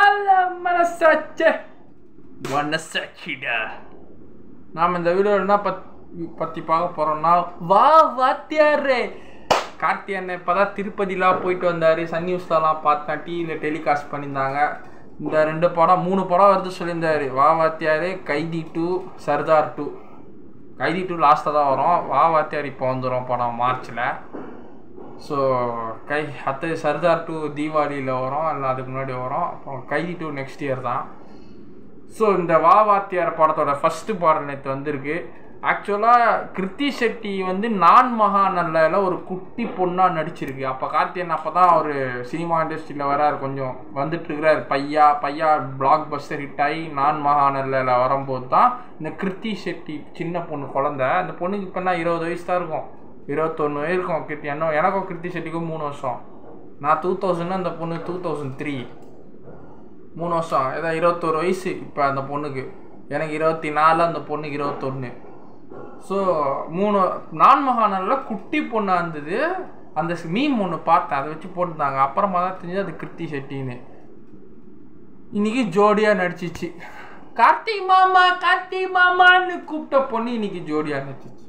Alla மனசாச்சே மனசாட்சிடா. நாம் இந்த video என்ன பற்றி பார்க்க போகிறோம்னா, வா வாத்தியாரே கார்த்தி அண்ணன் இப்போ தான் திருப்பதிலாம் போயிட்டு வந்தார். சன் நியூஸ்லலாம் பார்த்தேன், டிவியில் டெலிகாஸ்ட் பண்ணியிருந்தாங்க. இந்த 2 படம் 3 படம் வருது சொல்லியிருந்தார். வா வாத்தியாரே, கைதி 2, சர்தார் 2. கைதி 2 லாஸ்ட்டாக தான் வரும். வா வாத்தியார் இப்போ வந்துடும் படம் மார்ச்சில். ஸோ அடுத்தது சர்தார் 2 தீபாவளியில் வரும், இல்லை அதுக்கு முன்னாடி வரும். அப்புறம் கைதி 2 நெக்ஸ்ட் இயர் தான். ஸோ இந்த வா வாத்தியார் படத்தோட ஃபஸ்ட்டு பாடம் நேற்று வந்திருக்கு. ஆக்சுவலாக கிருத்தி ஷெட்டி வந்து நான் மகாநல்ல ஒரு குட்டி பொண்ணாக நடிச்சிருக்கு. அப்போ கார்த்தியன் அப்போ தான் ஒரு சினிமா இண்டஸ்ட்ரியில் வராரு, கொஞ்சம் வந்துட்டுருக்கிறார். பையா பிளாக் பஸ்டர் ஹிட் ஆகி நான் மகாநல்ல வரும்போது தான் இந்த கிருத்தி ஷெட்டி சின்ன பொண்ணு குழந்தை. அந்த பொண்ணுக்கு இப்போ தான் 20 வயசு தான் இருக்கும், 21 இருக்கும். எனக்கும் கிருத்தி ஷெட்டிக்கும் 3 வருஷம். நான் 2000, அந்த பொண்ணு 2003, 3 வருஷம். ஏதாவது 21 வயசு இப்போ அந்த பொண்ணுக்கு. எனக்கு 24, அந்த பொண்ணுக்கு 21. ஸோ 3 நான் மகாநல்ல குட்டி பொண்ணாக இருந்தது. அந்த மீம் ஒன்று பார்த்தேன், அதை வச்சு போட்டுருந்தாங்க. அப்புறமா தான் தெரிஞ்சது அது கிருத்தி ஷெட்டின்னு. இன்னைக்கு ஜோடியாக நடிச்சிச்சு. கார்த்திக் மாமான்னு கூப்பிட்ட பொண்ணு இன்னைக்கு ஜோடியாக நடிச்சிச்சு.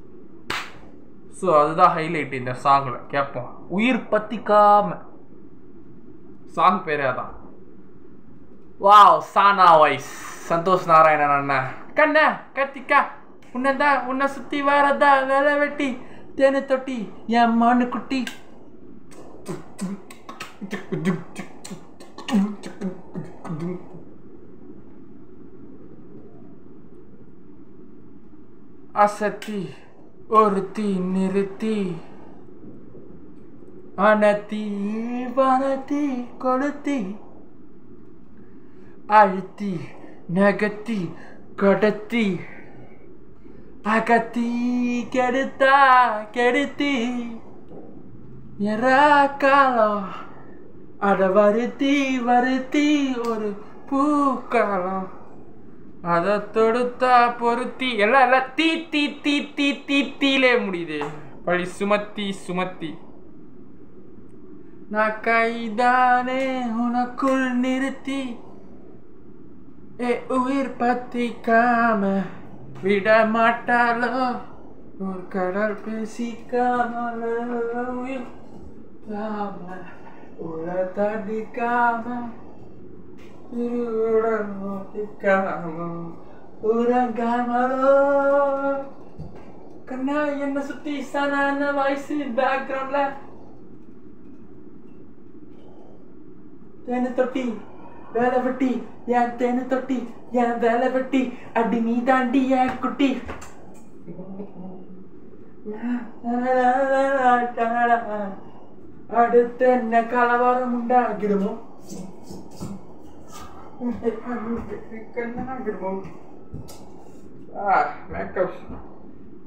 ஸோ அதுதான் ஹைலைட் இந்த சாங்கில். கேட்போம். உயிர் பத்திக்காம சாங் பேரே அதான். வாவ், சானா வாய்ஸ், சந்தோஷ் நாராயணன் அண்ணன். கண்ணா கார்த்திகா, உன்னை சுற்றி வரதா வேலை வெட்டி தேனு தொட்டி என் மானு குட்டி. அசத்தி ஒருத்தி நிறுத்தி அனத்தி வனத்தி கொளுத்தி அழுத்தி நகத்தி கடத்தி அகத்தி கெடுத்தி காலம் அத வருத்தி ஒரு பூக்காலம் அதை தொடுத்தா பொருத்தி எல்லாம் தீலே முடியுது. பழி சுமத்தி நான் கைதானே உனக்குள் நிறுத்தி உயிர் பத்திக்காம விட மாட்டாளோ ஒரு கடல் பேசிக்காம உயிர் உள்ள தடிக்காம உறங்காமலோ. கண்ணா என்ன சுத்தி சனான வாய்ஸ் பேக்ரவுண்ட்ல தேனு தொட்டி வேலை வெட்டி என் தேனு தொட்டி என் வேலை வெட்டி அடி நீ தாண்டி என் குட்டி. அடுத்து என்ன கலவரம் உண்டாகிடுமோ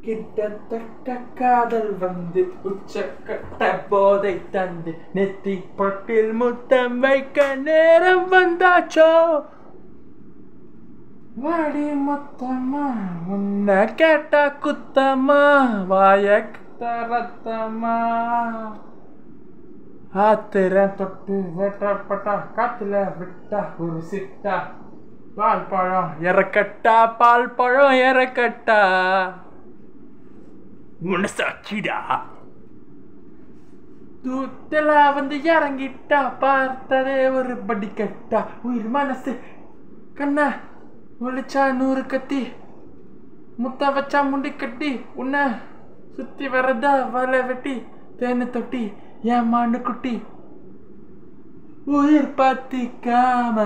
கிட்டத்தட்ட காதல் வந்து உச்சக்கட்ட போதை தந்து நெத்தி பட்டில் முத்தம் வைக்க நேரம் வந்தாச்சோ. வாடி மொத்தமா உன்னை கேட்டா குத்தமா வாய ரத்தமா ஆத்திரம் தொட்டு வெட்டப்பட்டா காத்துல விட்டா ஒரு சிட்டா பால் பழம் இறக்கட்டா மனசாட்சிடா. தூத்தல வந்து இறங்கிட்டா பார்த்ததே ஒரு படிக்கட்டா. உயிர் மனசு கண்ணா ஒழிச்சா 100 கத்தி முத்த வச்சா முண்டி கட்டி உன்னை சுத்தி வரதா வலை வெட்டி தேனு தொட்டி என் மாண்டு குட்டி உயிர் பத்திக்காம.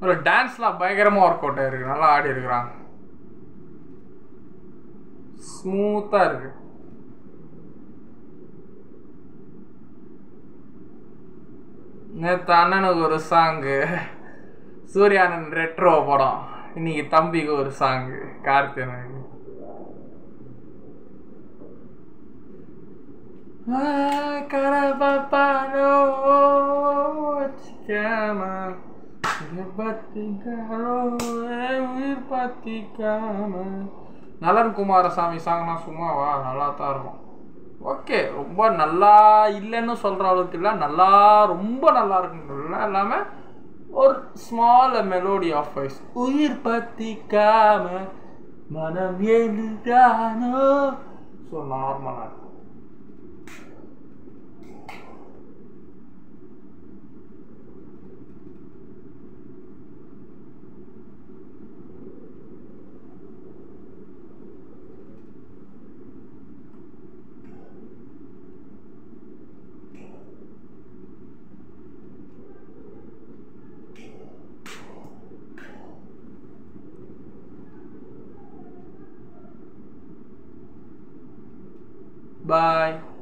ஒரு டான்ஸ்லாம் பயங்கரமா ஒர்க் அவுட் ஆயிருக்கு, நல்லா ஆடி இருக்கிறாங்க, ஸ்மூத்தா இருக்கு. நேற்று அண்ணனுக்கு ஒரு சாங்கு, சூர்யானன் ரெட்ரோ படம். இன்னைக்கு தம்பிக்கு ஒரு சாங்கு, கார்த்தியனுக்கு. நலன் குமாரசாமி சாங்னா சும்மாவா, நல்லா தான் இருக்கும். ஓகே, ரொம்ப நல்லா இல்லைன்னு சொல்கிற அளவுக்கு இல்லை, நல்லா ரொம்ப நல்லா இருக்குன்னு இல்லாமல் ஒரு ஸ்மால் மெலோடி ஆஃப் வாய்ஸ். உயிர் பத்திக்காம மனம் எழுதானோ. ஸோ நார்மலாக இருக்கும். Bye.